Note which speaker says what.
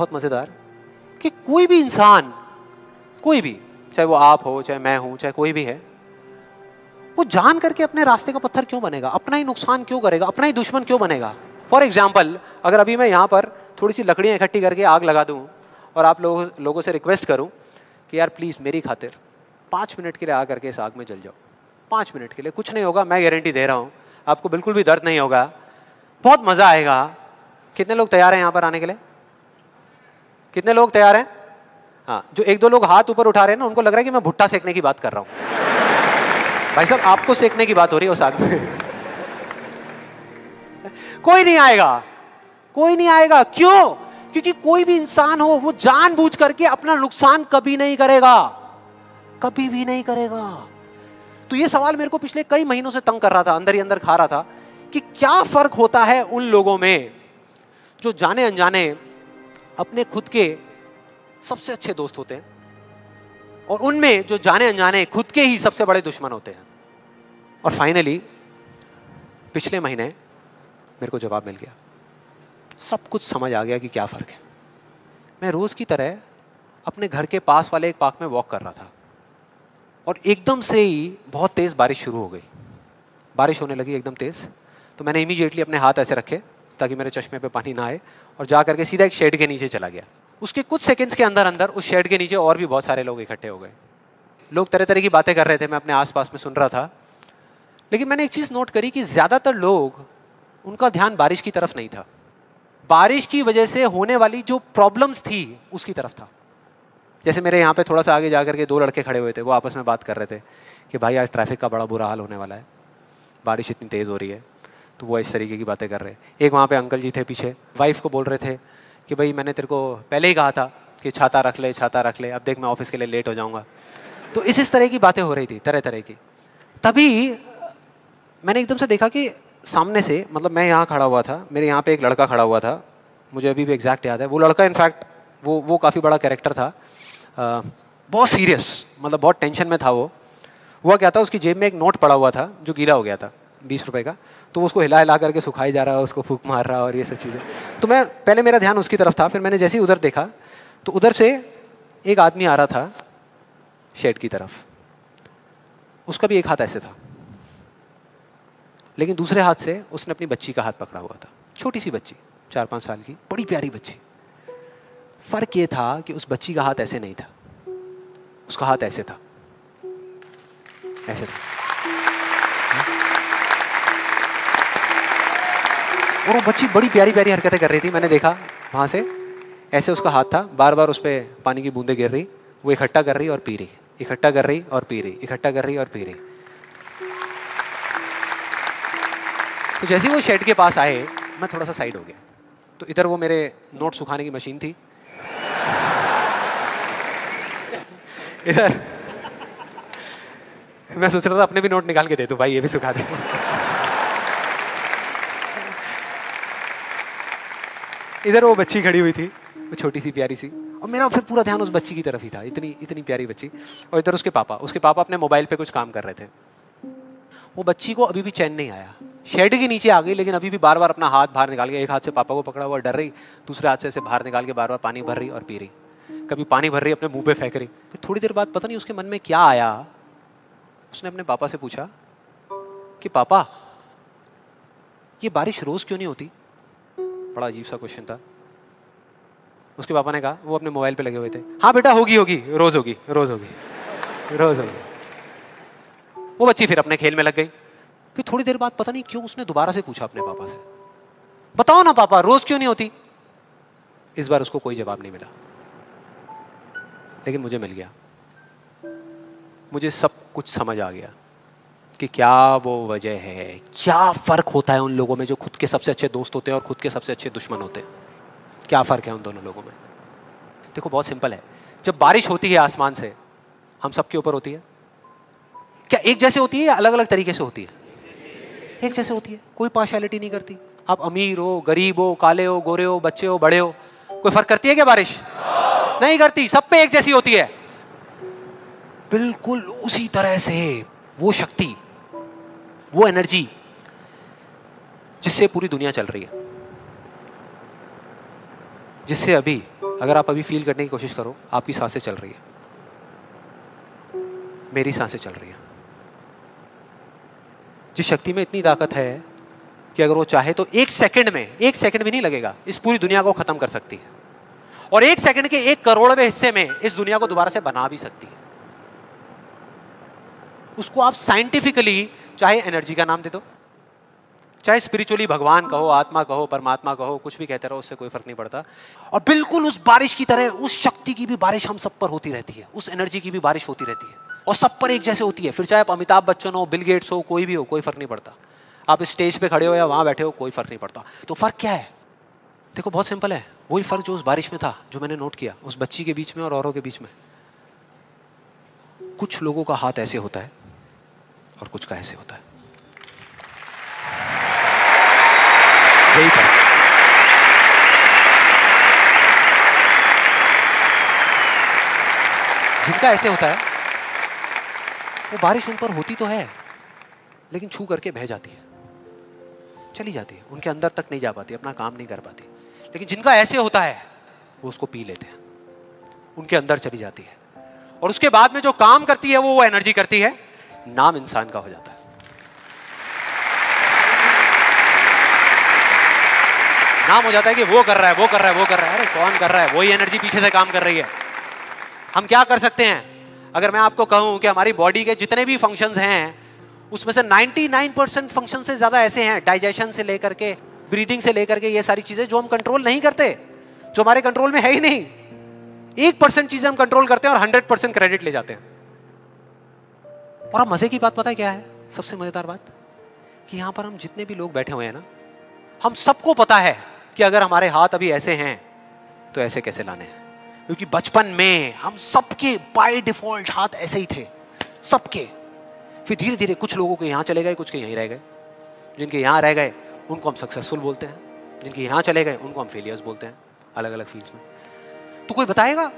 Speaker 1: बहुत मजेदार कि कोई भी इंसान, कोई भी, चाहे वो आप हो, चाहे मैं हूं, चाहे कोई भी है, वो जान करके अपने रास्ते का पत्थर क्यों बनेगा, अपना ही नुकसान क्यों करेगा, अपना ही दुश्मन क्यों बनेगा। फॉर एग्जाम्पल, अगर अभी मैं यहाँ पर थोड़ी सी लकड़ियाँ इकट्ठी करके आग लगा दूँ और आप लोगों से रिक्वेस्ट करूँ कि यार प्लीज़ मेरी खातिर 5 मिनट के लिए आ करके इस आग में जल जाओ, 5 मिनट के लिए, कुछ नहीं होगा, मैं गारंटी दे रहा हूँ, आपको बिल्कुल भी दर्द नहीं होगा, बहुत मज़ा आएगा। कितने लोग तैयार हैं यहाँ पर आने के लिए? कितने लोग तैयार हैं? हाँ, जो 1-2 लोग हाथ ऊपर उठा रहे हैं ना, उनको लग रहा है कि मैं भुट्टा सेकने की बात कर रहा हूँ। भाई साहब, आपको सेकने की बात हो रही है उस आग में। कोई नहीं आएगा, कोई नहीं आएगा। क्यों? क्योंकि कोई भी इंसान हो, वो जानबूझ करके अपना नुकसान कभी नहीं करेगा, कभी भी नहीं करेगा। तो ये सवाल मेरे को पिछले कई महीनों से तंग कर रहा था, अंदर ही अंदर खा रहा था कि क्या फर्क होता है उन लोगों में जो जाने अनजाने अपने खुद के सबसे अच्छे दोस्त होते हैं और उनमें जो जाने अनजाने खुद के ही सबसे बड़े दुश्मन होते हैं। और फाइनली पिछले महीने मेरे को जवाब मिल गया, सब कुछ समझ आ गया कि क्या फर्क है। मैं रोज की तरह अपने घर के पास वाले एक पार्क में वॉक कर रहा था और एकदम से ही बहुत तेज बारिश शुरू हो गई, बारिश होने लगी एकदम तेज। तो मैंने इमीडिएटली अपने हाथ ऐसे रखे ताकि मेरे चश्मे पे पानी ना आए और जा करके सीधा एक शेड के नीचे चला गया। उसके कुछ सेकंड्स के अंदर अंदर उस शेड के नीचे और भी बहुत सारे लोग इकट्ठे हो गए। लोग तरह तरह की बातें कर रहे थे, मैं अपने आसपास में सुन रहा था। लेकिन मैंने एक चीज़ नोट करी कि ज़्यादातर लोग, उनका ध्यान बारिश की तरफ नहीं था, बारिश की वजह से होने वाली जो प्रॉब्लम्स थी उसकी तरफ था। जैसे मेरे यहाँ पे थोड़ा सा आगे जाकर के 2 लड़के खड़े हुए थे, वो आपस में बात कर रहे थे कि भाई आज ट्रैफिक का बड़ा बुरा हाल होने वाला है, बारिश इतनी तेज़ हो रही है। तो वो इस तरीके की बातें कर रहे। एक वहाँ पे अंकल जी थे पीछे, वाइफ को बोल रहे थे कि भाई मैंने तेरे को पहले ही कहा था कि छाता रख ले, छाता रख ले, अब देख मैं ऑफिस के लिए लेट हो जाऊँगा। तो इस तरह की बातें हो रही थी, तरह तरह की। तभी मैंने एकदम से देखा कि सामने से, मतलब मैं यहाँ खड़ा हुआ था, मेरे यहाँ पे एक लड़का खड़ा हुआ था, मुझे अभी भी एग्जैक्ट याद है। वो लड़का इनफैक्ट वो काफ़ी बड़ा कैरेक्टर था, बहुत सीरियस, मतलब बहुत टेंशन में था वो। हुआ क्या था, उसकी जेब में एक नोट पड़ा हुआ था जो गीला हो गया था, 20 रुपए का। तो उसको हिला हिला करके सुखाई जा रहा है, उसको फूंक मार रहा और ये सब चीज़ें। तो मैं पहले, मेरा ध्यान उसकी तरफ था, फिर मैंने जैसे ही उधर देखा तो उधर से एक आदमी आ रहा था शेड की तरफ। उसका भी एक हाथ ऐसे था, लेकिन दूसरे हाथ से उसने अपनी बच्ची का हाथ पकड़ा हुआ था, छोटी सी बच्ची, 4-5 साल की, बड़ी प्यारी बच्ची। फर्क ये था कि उस बच्ची का हाथ ऐसे नहीं था, उसका हाथ ऐसे था, ऐसे था। और वो बच्ची बड़ी प्यारी प्यारी हरकतें कर रही थी। मैंने देखा वहां से, ऐसे उसका हाथ था, बार बार उस पर पानी की बूंदें गिर रही, वो इकट्ठा कर रही और पी रही, इकट्ठा कर रही और पी रही, इकट्ठा कर रही और पी रही। तो जैसे ही वो शेड के पास आए, मैं थोड़ा सा साइड हो गया। तो इधर वो मेरे नोट सुखाने की मशीन थी, इधर मैं सोच रहा था अपने भी नोट निकाल के दे दूं, भाई ये भी सुखा दे। इधर वो बच्ची खड़ी हुई थी, वो छोटी सी प्यारी सी, और मेरा फिर पूरा ध्यान उस बच्ची की तरफ ही था, इतनी इतनी प्यारी बच्ची। और इधर उसके पापा अपने मोबाइल पे कुछ काम कर रहे थे। वो बच्ची को अभी भी चैन नहीं आया, शेड के नीचे आ गई, लेकिन अभी भी बार बार अपना हाथ बाहर निकाल के, एक हाथ से पापा को पकड़ा हुआ डर रही, दूसरे हाथ से ऐसे बाहर निकाल के बार बार पानी भर रही और पी रही। कभी पानी भर रही, अपने मुंह पे फेंक रही। फिर थोड़ी देर बाद पता नहीं उसके मन में क्या आया, उसने अपने पापा से पूछा कि पापा ये बारिश रोज क्यों नहीं होती? बड़ा अजीब सा क्वेश्चन था। उसके पापा ने कहा, वो अपने मोबाइल पे लगे हुए थे, हाँ बेटा होगी होगी, रोज होगी, रोज होगी, रोज होगी। वो बच्ची फिर अपने खेल में लग गई। फिर थोड़ी देर बाद पता नहीं क्यों उसने दोबारा से पूछा अपने पापा से, बताओ ना पापा रोज क्यों नहीं होती? इस बार उसको कोई जवाब नहीं मिला, लेकिन मुझे मिल गया। मुझे सब कुछ समझ आ गया कि क्या वो वजह है, क्या फर्क होता है उन लोगों में जो खुद के सबसे अच्छे दोस्त होते हैं और खुद के सबसे अच्छे दुश्मन होते हैं। क्या फर्क है उन दोनों लोगों में? देखो बहुत सिंपल है। जब बारिश होती है आसमान से, हम सबके ऊपर होती है, क्या एक जैसे होती है या अलग अलग तरीके से होती है? एक जैसे होती है, कोई पार्शियलिटी नहीं करती। आप अमीर हो, गरीब हो, काले हो, गोरे हो, बच्चे हो, बड़े हो, कोई फर्क करती है क्या बारिश? नहीं करती, सब पे एक जैसी होती है। बिल्कुल उसी तरह से वो शक्ति, वो एनर्जी जिससे पूरी दुनिया चल रही है, जिससे अभी अगर आप अभी फील करने की कोशिश करो, आपकी सांसें चल रही है, मेरी सांसें चल रही है। जिस शक्ति में इतनी ताकत है कि अगर वो चाहे तो 1 सेकंड में, 1 सेकंड भी नहीं लगेगा, इस पूरी दुनिया को खत्म कर सकती है, और 1 सेकंड के 1 करोड़वें हिस्से में इस दुनिया को दोबारा से बना भी सकती है। उसको आप साइंटिफिकली चाहे एनर्जी का नाम दे दो, चाहे स्पिरिचुअली भगवान कहो, आत्मा कहो, परमात्मा कहो, कुछ भी कहते रहो, उससे कोई फर्क नहीं पड़ता। और बिल्कुल उस बारिश की तरह उस शक्ति की भी बारिश हम सब पर होती रहती है, उस एनर्जी की भी बारिश होती रहती है, और सब पर एक जैसे होती है। फिर चाहे आप अमिताभ बच्चन हो, बिल गेट्स हो, कोई भी हो, कोई फर्क नहीं पड़ता। आप इस स्टेज पे खड़े हो या वहां बैठे हो, कोई फर्क नहीं पड़ता। तो फर्क क्या है? देखो बहुत सिंपल है, वही फर्क जो उस बारिश में था, जो मैंने नोट किया उस बच्ची के बीच में और औरों के बीच में। कुछ लोगों का हाथ ऐसे होता है और कुछ का ऐसे होता है, यही फर्क। जिनका ऐसे होता है वो बारिश उन पर होती तो है, लेकिन छू करके बह जाती है, चली जाती है, उनके अंदर तक नहीं जा पाती, अपना काम नहीं कर पाती। लेकिन जिनका ऐसे होता है वो उसको पी लेते हैं, उनके अंदर चली जाती है, और उसके बाद में जो काम करती है वो एनर्जी करती है, नाम इंसान का हो जाता है। नाम हो जाता है कि वो कर रहा है, वो कर रहा है, वो कर रहा है। अरे कौन कर रहा है? वही एनर्जी पीछे से काम कर रही है। हम क्या कर सकते हैं? अगर मैं आपको कहूं कि हमारी बॉडी के जितने भी फंक्शंस हैं उसमें से 99% फंक्शन से ज्यादा ऐसे हैं, डाइजेशन से लेकर के, ब्रीदिंग से लेकर के, ये सारी चीजें जो हम कंट्रोल नहीं करते, जो हमारे कंट्रोल में है ही नहीं। 1% चीजें हम कंट्रोल करते हैं और 100% क्रेडिट ले जाते हैं। और अब मजे की बात पता है क्या है? सबसे मजेदार बात कि यहां पर हम जितने भी लोग बैठे हुए हैं ना, हम सबको पता है कि अगर हमारे हाथ अभी ऐसे हैं तो ऐसे कैसे लाने हैं, क्योंकि बचपन में हम सबके बाय डिफॉल्ट हाथ ऐसे ही थे, सबके। फिर धीरे धीरे कुछ लोगों के यहां चले गए, कुछ के यहीं रह गए। जिनके यहां रह गए उनको हम सक्सेसफुल बोलते हैं, जिनके यहां चले गए उनको हम फेलियर्स बोलते हैं, अलग अलग फील्ड्स में। तो कोई बताएगा